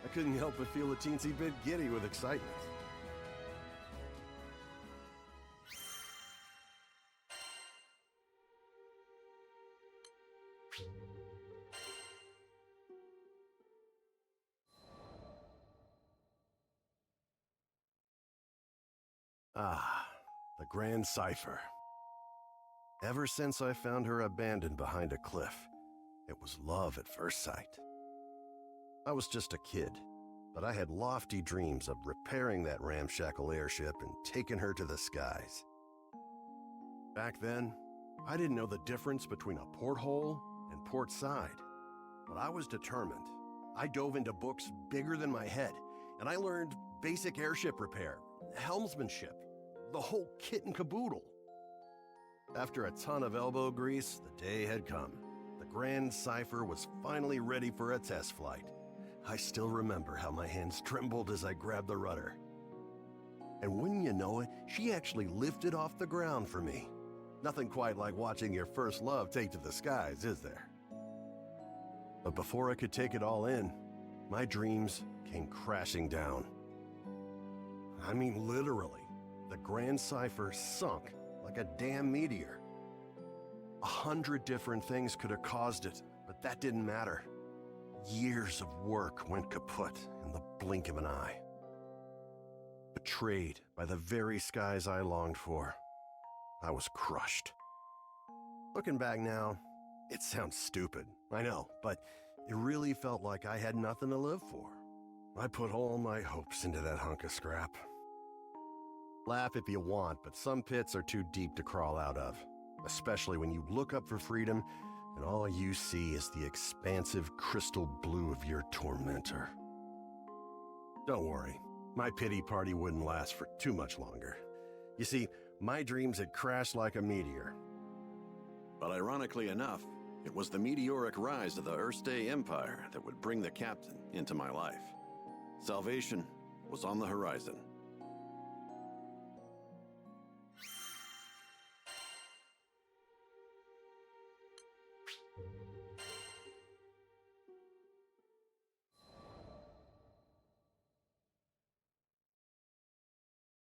I couldn't help but feel a teensy bit giddy with excitement. Ah, the Grand Cipher. Ever since I found her abandoned behind a cliff, it was love at first sight. I was just a kid, but I had lofty dreams of repairing that ramshackle airship and taking her to the skies. Back then, I didn't know the difference between a porthole and port side, but I was determined. I dove into books bigger than my head, and I learned basic airship repair, helmsmanship, the whole kit and caboodle. After a ton of elbow grease, the day had come. The Grand Cipher was finally ready for a test flight. I still remember how my hands trembled as I grabbed the rudder. And wouldn't you know it, she actually lifted off the ground for me. Nothing quite like watching your first love take to the skies, is there? But before I could take it all in, my dreams came crashing down. I mean, literally, the Grand Cipher sunk like a damn meteor. 100 different things could have caused it, but that didn't matter. Years of work went kaput in the blink of an eye. Betrayed by the very skies I longed for, I was crushed. Looking back now, it sounds stupid, I know, but it really felt like I had nothing to live for. I put all my hopes into that hunk of scrap. Laugh if you want, but some pits are too deep to crawl out of, especially when you look up for freedom and all you see is the expansive crystal blue of your tormentor. Don't worry, my pity party wouldn't last for too much longer. You see, my dreams had crashed like a meteor. But ironically enough, it was the meteoric rise of the Erste Empire that would bring the captain into my life. Salvation was on the horizon.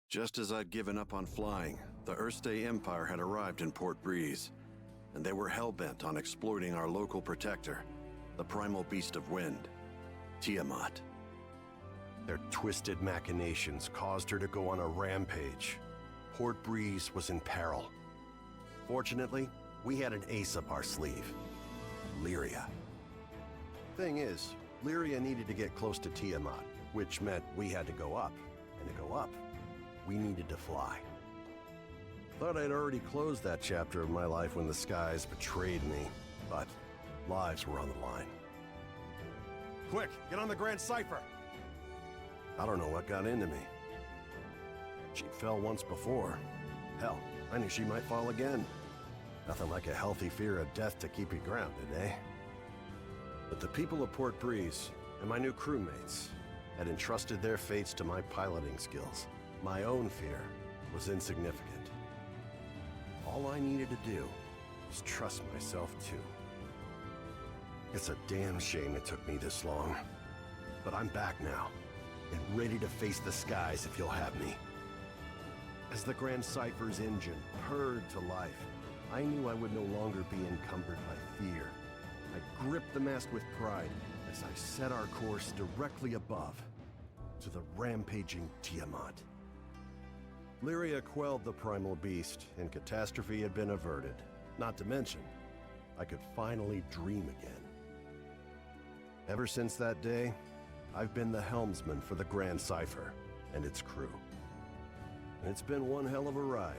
Just as I'd given up on flying, the Erste Empire had arrived in Port Breeze, and they were hell-bent on exploiting our local protector, the primal beast of wind, Tiamat. Their twisted machinations caused her to go on a rampage. Port Breeze was in peril. Fortunately, we had an ace up our sleeve, Lyria. Thing is, Lyria needed to get close to Tiamat, which meant we had to go up, and to go up, we needed to fly. Thought I'd already closed that chapter of my life when the skies betrayed me, but lives were on the line. Quick, get on the Grand Cipher! I don't know what got into me. She fell once before. Hell, I knew she might fall again. Nothing like a healthy fear of death to keep you grounded, eh? But the people of Port Breeze, and my new crewmates, had entrusted their fates to my piloting skills. My own fear was insignificant. All I needed to do was trust myself too. It's a damn shame it took me this long. But I'm back now, and ready to face the skies if you'll have me. As the Grand Cipher's engine purred to life, I knew I would no longer be encumbered by fear. I gripped the mast with pride as I set our course directly above to the rampaging Tiamat. Lyria quelled the primal beast, and catastrophe had been averted. Not to mention, I could finally dream again. Ever since that day, I've been the helmsman for the Grand Cipher and its crew. And it's been one hell of a ride.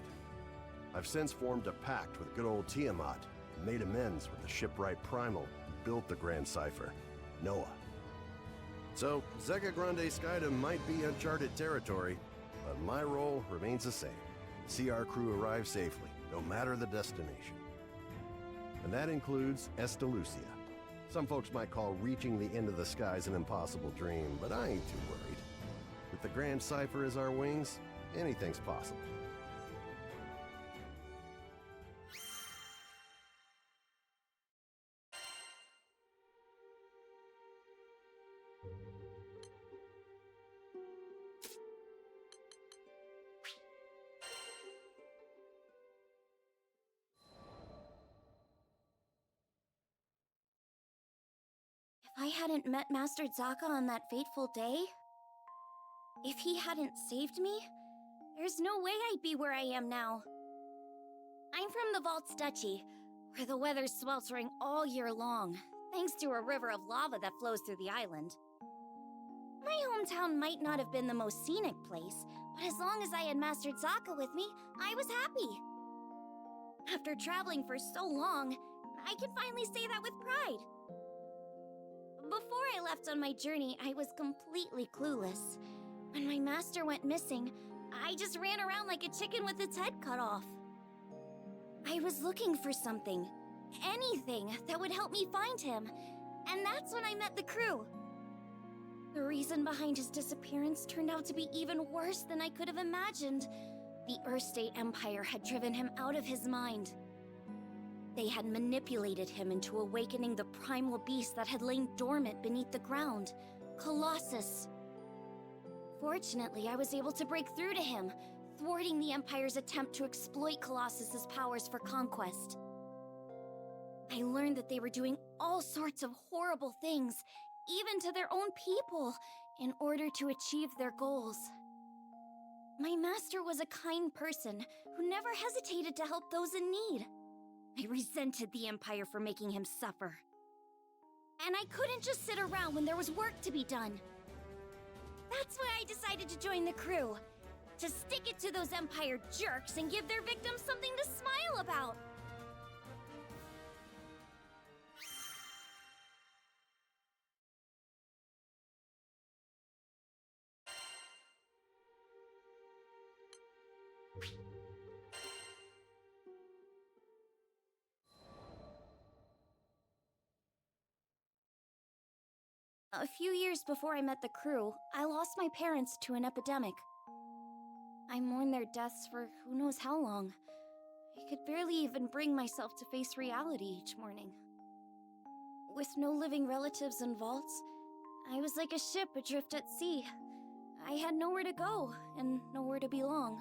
I've since formed a pact with good old Tiamat and made amends with the shipwright Primal who built the Grand Cipher, Noah. So, Zegagrande Skydom might be uncharted territory, but my role remains the same. See our crew arrive safely, no matter the destination. And that includes Estalucia. Some folks might call reaching the end of the skies an impossible dream, but I ain't too worried. With the Grand Cipher as our wings, anything's possible. I hadn't met Master Zaka on that fateful day, if he hadn't saved me, there's no way I'd be where I am now. I'm from the Vaults Duchy, where the weather's sweltering all year long, thanks to a river of lava that flows through the island. My hometown might not have been the most scenic place, but as long as I had Master Zaka with me, I was happy. After traveling for so long, I can finally say that with pride. Before I left on my journey, I was completely clueless. When my master went missing, I just ran around like a chicken with its head cut off. I was looking for something, anything that would help me find him, and that's when I met the crew. The reason behind his disappearance turned out to be even worse than I could have imagined. The Earthstate Empire had driven him out of his mind. They had manipulated him into awakening the primal beast that had lain dormant beneath the ground, Colossus. Fortunately, I was able to break through to him, thwarting the Empire's attempt to exploit Colossus's powers for conquest. I learned that they were doing all sorts of horrible things, even to their own people, in order to achieve their goals. My master was a kind person who never hesitated to help those in need. I resented the Empire for making him suffer. And I couldn't just sit around when there was work to be done. That's why I decided to join the crew. To stick it to those Empire jerks and give their victims something to smile about. A few years before I met the crew, I lost my parents to an epidemic. I mourned their deaths for who knows how long. I could barely even bring myself to face reality each morning. With no living relatives in vaults, I was like a ship adrift at sea. I had nowhere to go and nowhere to belong.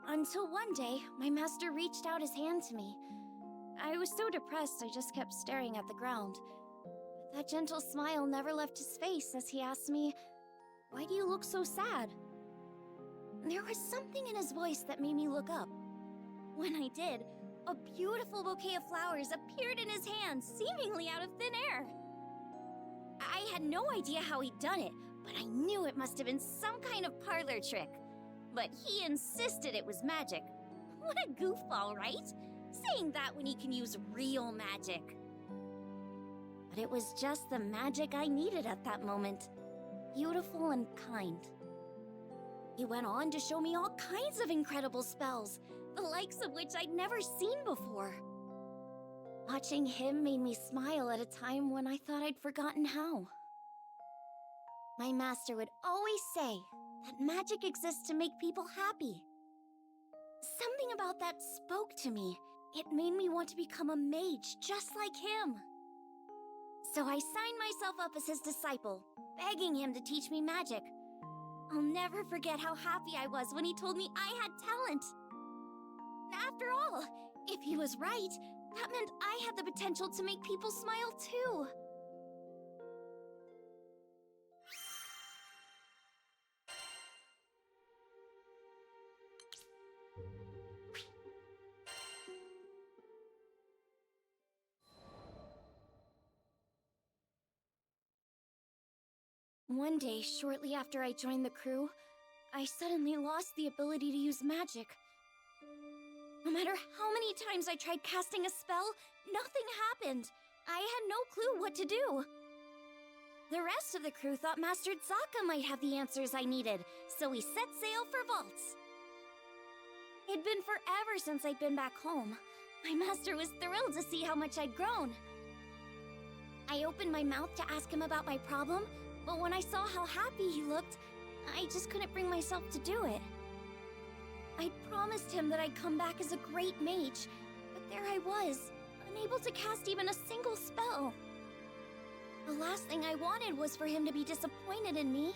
Until one day, my master reached out his hand to me. I was so depressed I just kept staring at the ground. That gentle smile never left his face as he asked me, "Why do you look so sad?" There was something in his voice that made me look up. When I did, a beautiful bouquet of flowers appeared in his hand, seemingly out of thin air. I had no idea how he'd done it, but I knew it must have been some kind of parlor trick. But he insisted it was magic. What a goofball, right? Saying that when he can use real magic. But it was just the magic I needed at that moment. Beautiful and kind. He went on to show me all kinds of incredible spells, the likes of which I'd never seen before. Watching him made me smile at a time when I thought I'd forgotten how. My master would always say that magic exists to make people happy. Something about that spoke to me. It made me want to become a mage just like him. So I signed myself up as his disciple, begging him to teach me magic. I'll never forget how happy I was when he told me I had talent. After all, if he was right, that meant I had the potential to make people smile too. One day, shortly after I joined the crew, I suddenly lost the ability to use magic. No matter how many times I tried casting a spell, nothing happened. I had no clue what to do. The rest of the crew thought Master Zaka might have the answers I needed, so we set sail for vaults. It'd been forever since I'd been back home. My master was thrilled to see how much I'd grown. I opened my mouth to ask him about my problem, but when I saw how happy he looked, I just couldn't bring myself to do it. I'd promised him that I'd come back as a great mage, but there I was, unable to cast even a single spell. The last thing I wanted was for him to be disappointed in me.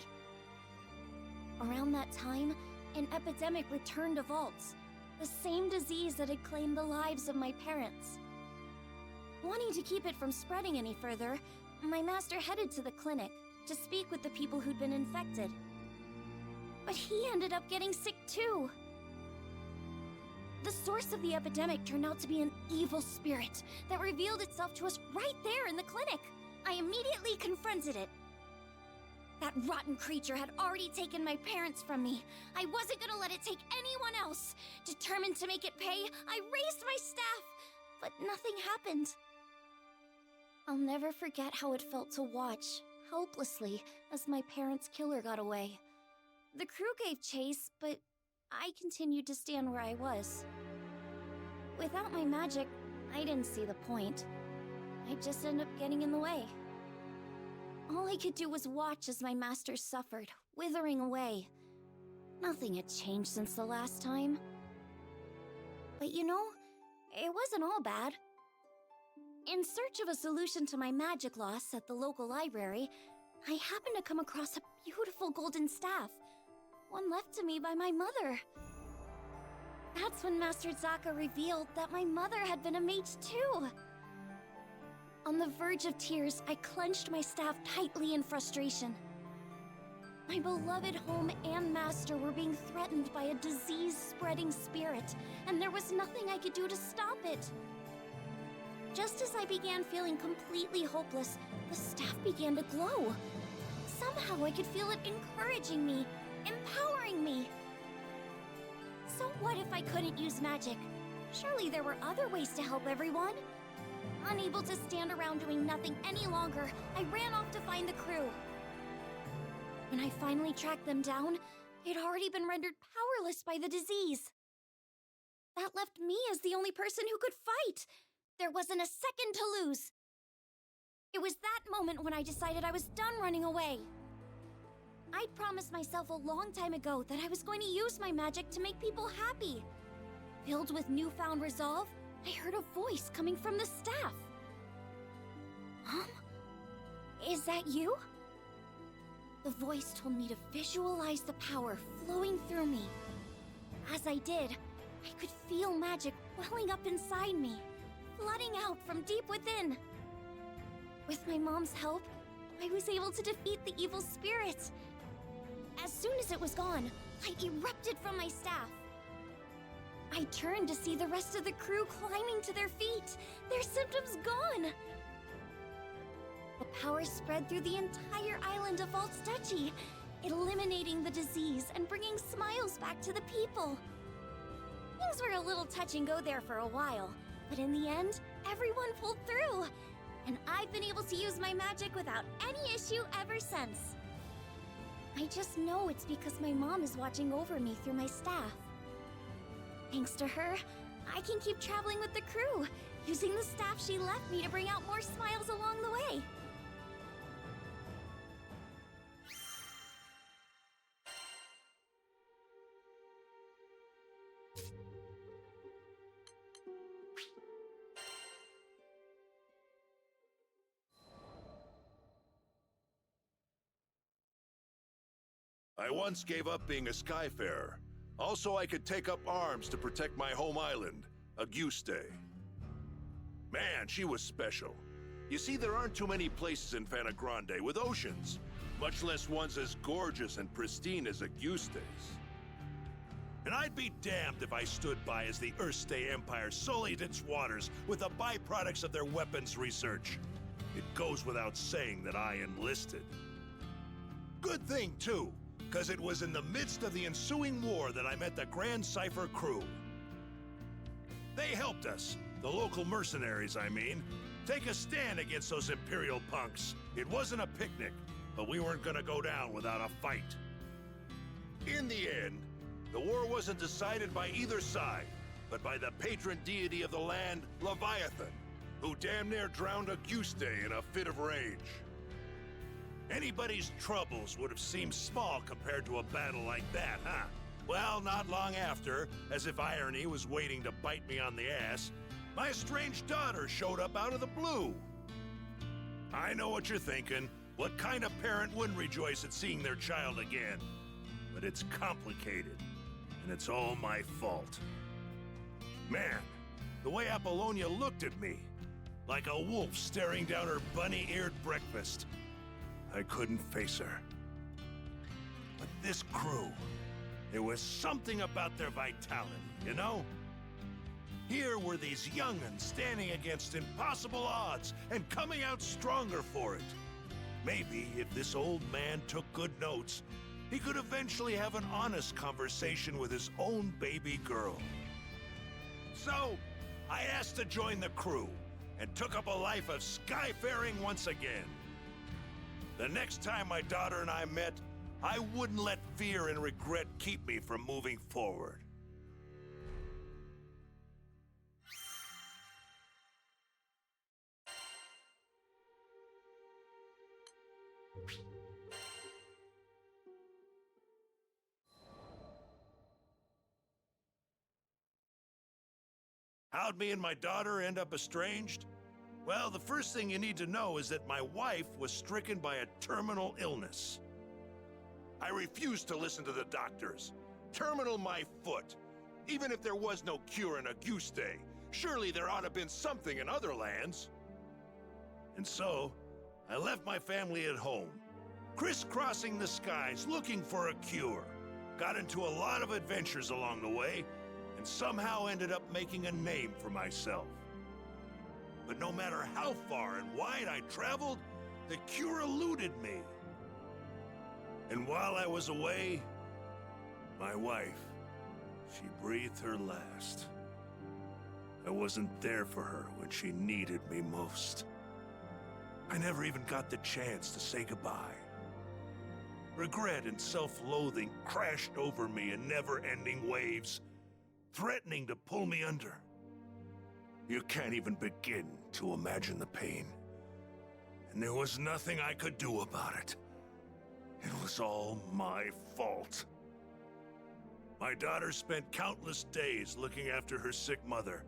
Around that time, an epidemic returned to Vaults, the same disease that had claimed the lives of my parents. Wanting to keep it from spreading any further, my master headed to the clinic to speak with the people who'd been infected. But he ended up getting sick too. The source of the epidemic turned out to be an evil spirit that revealed itself to us right there in the clinic. I immediately confronted it. That rotten creature had already taken my parents from me. I wasn't gonna let it take anyone else. Determined to make it pay, I raised my staff, but nothing happened. I'll never forget how it felt to watch, helplessly, as my parents' killer got away. The crew gave chase, but I continued to stand where I was. Without my magic, I didn't see the point. I'd just end up getting in the way. All I could do was watch as my master suffered, withering away. Nothing had changed since the last time. But you know, it wasn't all bad. In search of a solution to my magic loss at the local library, I happened to come across a beautiful golden staff, one left to me by my mother. That's when Master Zaka revealed that my mother had been a mage too. On the verge of tears, I clenched my staff tightly in frustration. My beloved home and master were being threatened by a disease-spreading spirit, and there was nothing I could do to stop it. Just as I began feeling completely hopeless, the staff began to glow. Somehow I could feel it encouraging me, empowering me. So what if I couldn't use magic? Surely there were other ways to help everyone. Unable to stand around doing nothing any longer, I ran off to find the crew. When I finally tracked them down, they'd already been rendered powerless by the disease. That left me as the only person who could fight. There wasn't a second to lose. It was that moment when I decided I was done running away. I'd promised myself a long time ago that I was going to use my magic to make people happy. Filled with newfound resolve, I heard a voice coming from the staff. Is that you? The voice told me to visualize the power flowing through me. As I did, I could feel magic welling up inside me, flooding out from deep within. With my mom's help, I was able to defeat the evil spirit. As soon as it was gone, light erupted from my staff. I turned to see the rest of the crew climbing to their feet, their symptoms gone. The power spread through the entire island of Altsteci, eliminating the disease and bringing smiles back to the people. Things were a little touch and go there for a while, but in the end, everyone pulled through. And I've been able to use my magic without any issue ever since. I just know it's because my mom is watching over me through my staff. Thanks to her, I can keep traveling with the crew, using the staff she left me to bring out more smiles along the way. I once gave up being a skyfarer. Also, I could take up arms to protect my home island, Auguste. Man, she was special. You see, there aren't too many places in Zegagrande with oceans, much less ones as gorgeous and pristine as Auguste's. And I'd be damned if I stood by as the Erste Empire sullied its waters with the byproducts of their weapons research. It goes without saying that I enlisted. Good thing, too, because it was in the midst of the ensuing war that I met the Grand Cipher crew. They helped us, the local mercenaries, I mean, take a stand against those Imperial punks. It wasn't a picnic, but we weren't gonna go down without a fight. In the end, the war wasn't decided by either side, but by the patron deity of the land, Leviathan, who damn near drowned Auguste in a fit of rage. Anybody's troubles would have seemed small compared to a battle like that, huh? Well, not long after, as if irony was waiting to bite me on the ass, my estranged daughter showed up out of the blue. I know what you're thinking. What kind of parent wouldn't rejoice at seeing their child again? But it's complicated, and it's all my fault. Man, the way Apollonia looked at me, like a wolf staring down her bunny-eared breakfast. I couldn't face her. But this crew, there was something about their vitality, you know? Here were these young'uns standing against impossible odds and coming out stronger for it. Maybe if this old man took good notes, he could eventually have an honest conversation with his own baby girl. So, I asked to join the crew and took up a life of skyfaring once again. The next time my daughter and I met, I wouldn't let fear and regret keep me from moving forward. How'd me and my daughter end up estranged? Well, the first thing you need to know is that my wife was stricken by a terminal illness. I refused to listen to the doctors. Terminal my foot. Even if there was no cure in Auguste, surely there ought to have been something in other lands. And so, I left my family at home, crisscrossing the skies looking for a cure. Got into a lot of adventures along the way, and somehow ended up making a name for myself. But no matter how far and wide I traveled, the cure eluded me. And while I was away, my wife, she breathed her last. I wasn't there for her when she needed me most. I never even got the chance to say goodbye. Regret and self-loathing crashed over me in never-ending waves, threatening to pull me under. You can't even begin to imagine the pain. And there was nothing I could do about it. It was all my fault. My daughter spent countless days looking after her sick mother,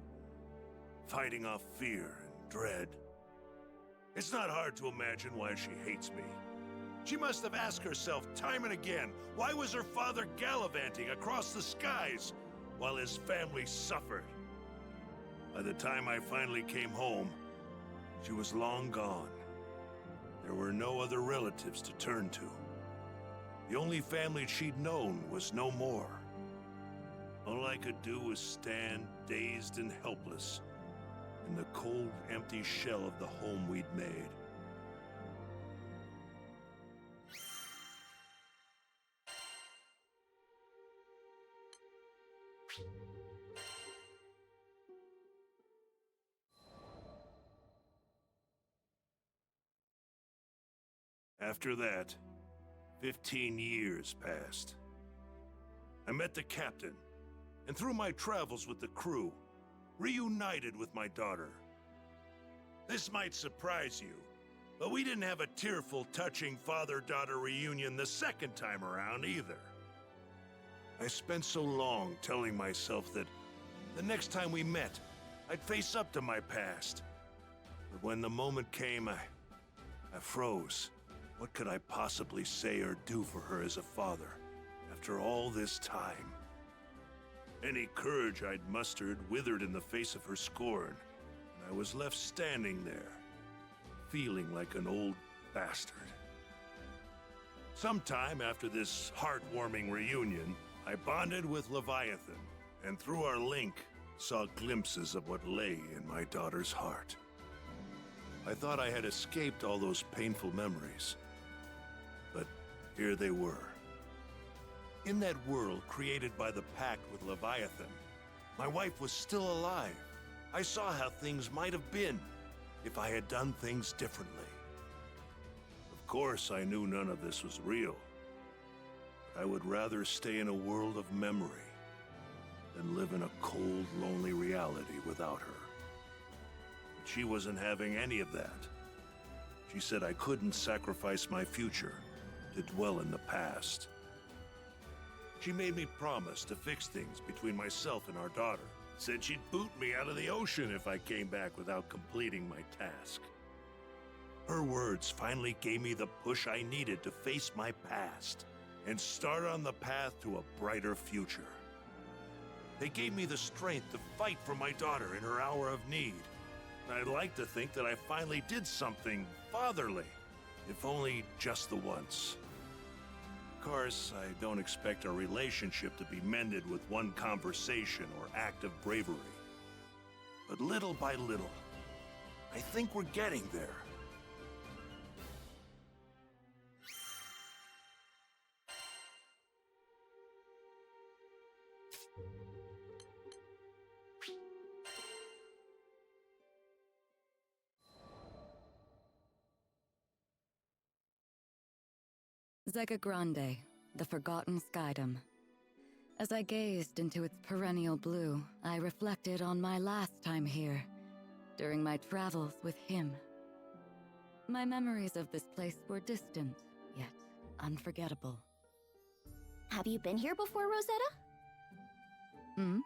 fighting off fear and dread. It's not hard to imagine why she hates me. She must have asked herself time and again, why was her father gallivanting across the skies while his family suffered? By the time I finally came home, she was long gone. There were no other relatives to turn to. The only family she'd known was no more. All I could do was stand dazed and helpless in the cold, empty shell of the home we'd made. After that, 15 years passed. I met the captain, and through my travels with the crew, reunited with my daughter. This might surprise you, but we didn't have a tearful, touching father-daughter reunion the second time around either. I spent so long telling myself that the next time we met, I'd face up to my past. But when the moment came, I froze. What could I possibly say or do for her as a father after all this time? Any courage I'd mustered withered in the face of her scorn, and I was left standing there, feeling like an old bastard. Sometime after this heartwarming reunion, I bonded with Leviathan, and through our link, saw glimpses of what lay in my daughter's heart. I thought I had escaped all those painful memories, but here they were. In that world created by the pact with Leviathan, my wife was still alive. I saw how things might have been if I had done things differently. Of course, I knew none of this was real. I would rather stay in a world of memory than live in a cold, lonely reality without her. But she wasn't having any of that. She said I couldn't sacrifice my future to dwell in the past. She made me promise to fix things between myself and our daughter. Said she'd boot me out of the ocean if I came back without completing my task. Her words finally gave me the push I needed to face my past and start on the path to a brighter future. They gave me the strength to fight for my daughter in her hour of need, I'd like to think that I finally did something fatherly, if only just the once. Of course, I don't expect our relationship to be mended with one conversation or act of bravery. But little by little, I think we're getting there. Zegagrande, the forgotten Skydom. As I gazed into its perennial blue, I reflected on my last time here, during my travels with him. My memories of this place were distant, yet unforgettable. Have you been here before, Rosetta? Hmm?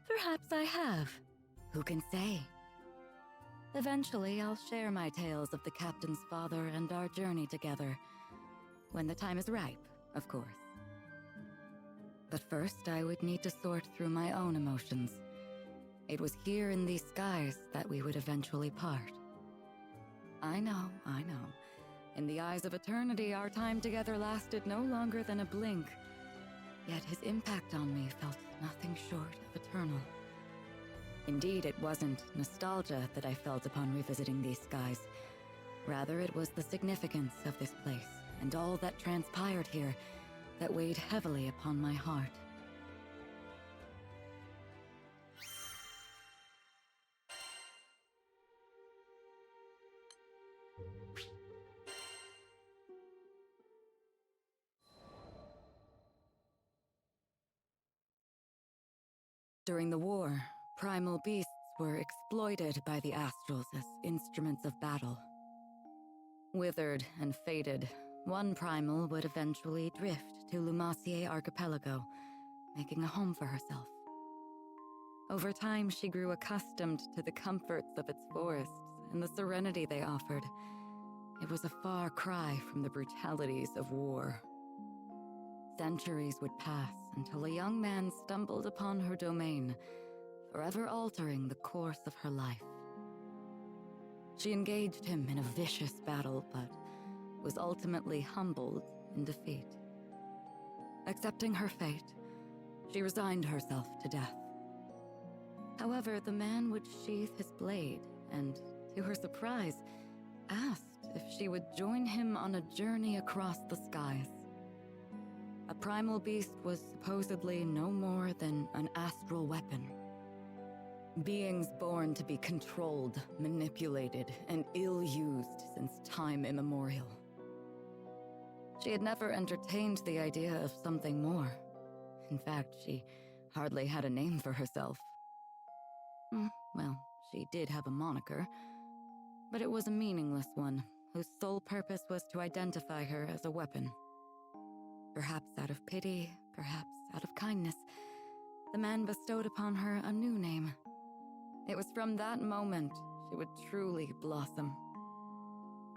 Perhaps I have. Who can say? Eventually, I'll share my tales of the captain's father and our journey together. When the time is ripe, of course. But first, I would need to sort through my own emotions. It was here in these skies that we would eventually part. I know. In the eyes of eternity, our time together lasted no longer than a blink. Yet his impact on me felt nothing short of eternal. Indeed, it wasn't nostalgia that I felt upon revisiting these skies. Rather, it was the significance of this place and all that transpired here that weighed heavily upon my heart. During the war, primal beasts were exploited by the Astrals as instruments of battle. Withered and fated, one primal would eventually drift to Lumassier Archipelago, making a home for herself. Over time, she grew accustomed to the comforts of its forests and the serenity they offered. It was a far cry from the brutalities of war. Centuries would pass until a young man stumbled upon her domain, forever altering the course of her life. She engaged him in a vicious battle, but was ultimately humbled in defeat. Accepting her fate, she resigned herself to death. However, the man would sheath his blade and, to her surprise, asked if she would join him on a journey across the skies. A primal beast was supposedly no more than an astral weapon. Beings born to be controlled, manipulated, and ill-used since time immemorial. She had never entertained the idea of something more. In fact, she hardly had a name for herself. Well, she did have a moniker, but it was a meaningless one, whose sole purpose was to identify her as a weapon. Perhaps out of pity, perhaps out of kindness, the man bestowed upon her a new name. It was from that moment she would truly blossom.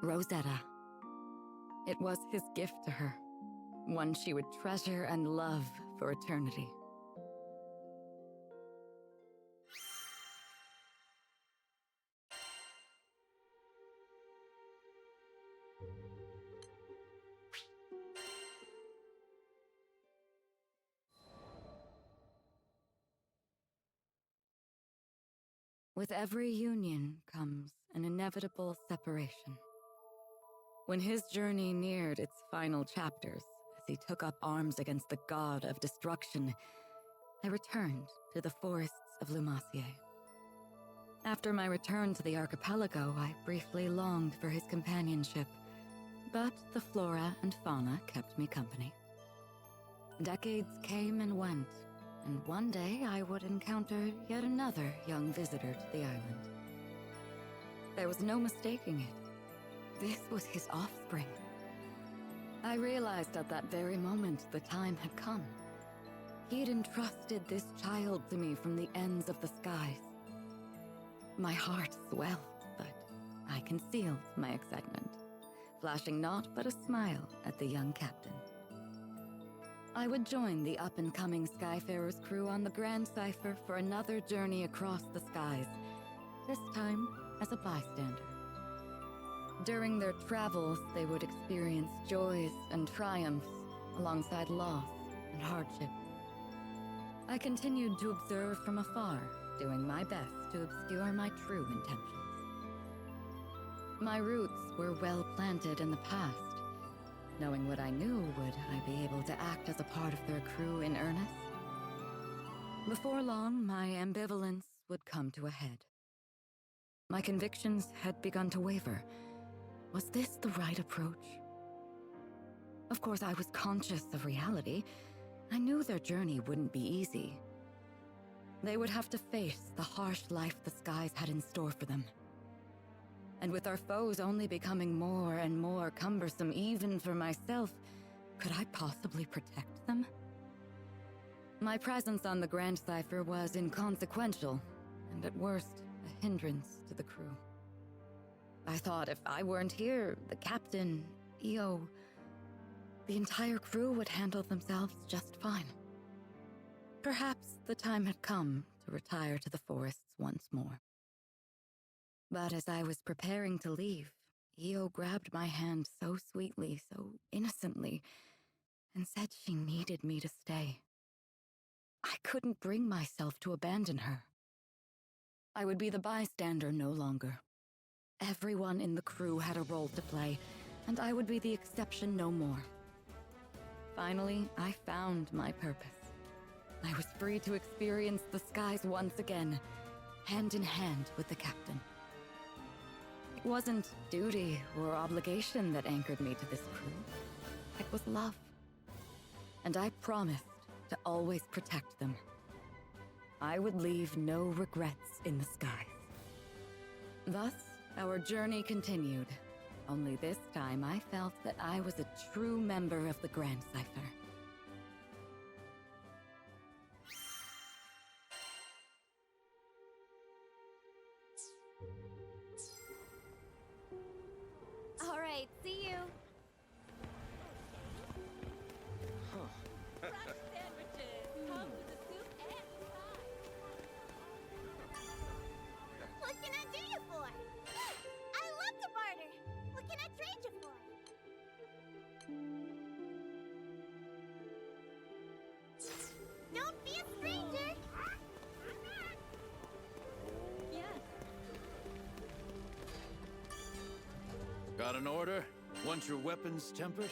Rosetta. It was his gift to her, one she would treasure and love for eternity. With every union comes an inevitable separation. When his journey neared its final chapters, as he took up arms against the god of destruction, I returned to the forests of Lumassier. After my return to the archipelago, I briefly longed for his companionship, but the flora and fauna kept me company. Decades came and went, and one day I would encounter yet another young visitor to the island. There was no mistaking it. This was his offspring. I realized at that very moment the time had come. He had entrusted this child to me from the ends of the skies. My heart swelled, but I concealed my excitement, flashing naught but a smile at the young captain. I would join the up-and-coming Skyfarers crew on the Grand Cipher for another journey across the skies, this time as a bystander. During their travels, they would experience joys and triumphs, alongside loss and hardship. I continued to observe from afar, doing my best to obscure my true intentions. My roots were well planted in the past. Knowing what I knew, would I be able to act as a part of their crew in earnest? Before long, my ambivalence would come to a head. My convictions had begun to waver. Was this the right approach? Of course, I was conscious of reality. I knew their journey wouldn't be easy. They would have to face the harsh life the skies had in store for them. And with our foes only becoming more and more cumbersome even for myself, could I possibly protect them? My presence on the Grand Cipher was inconsequential, and at worst, a hindrance to the crew. I thought if I weren't here, the captain, EO, the entire crew would handle themselves just fine. Perhaps the time had come to retire to the forests once more. But as I was preparing to leave, EO grabbed my hand so sweetly, so innocently, and said she needed me to stay. I couldn't bring myself to abandon her. I would be the bystander no longer. Everyone in the crew had a role to play, and I would be the exception no more. Finally, I found my purpose. I was free to experience the skies once again, hand in hand with the captain. It wasn't duty or obligation that anchored me to this crew. It was love. And I promised to always protect them. I would leave no regrets in the skies. Thus, our journey continued. Only this time I felt that I was a true member of the Grand Cipher. All right, see you. What can I do you for? I love to barter. What can I trade you for? Don't be a stranger. Yes. Got an order? Want your weapons tempered?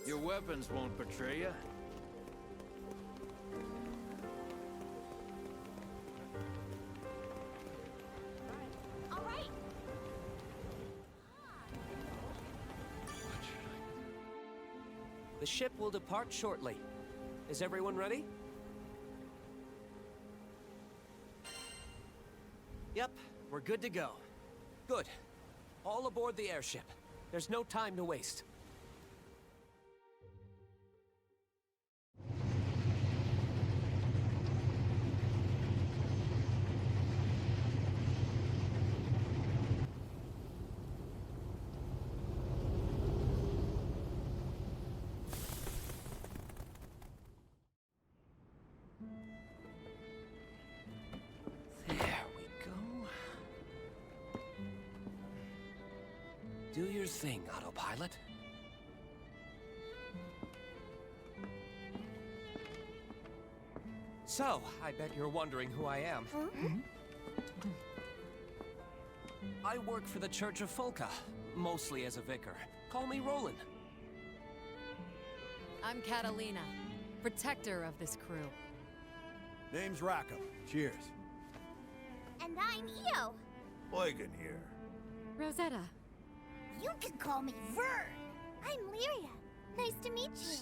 Your weapons won't betray you. All right. The ship will depart shortly. Is everyone ready? Yep, we're good to go. Good. All aboard the airship. There's no time to waste. There we go. Do your thing, autopilot. So, I bet you're wondering who I am. I work for the Church of Folka, mostly as a vicar. Call me Roland. I'm Catalina, protector of this crew. Name's Rackham. Cheers. And I'm Io. Eugen here. Rosetta. You can call me Vern. I'm Lyria. Nice to meet you.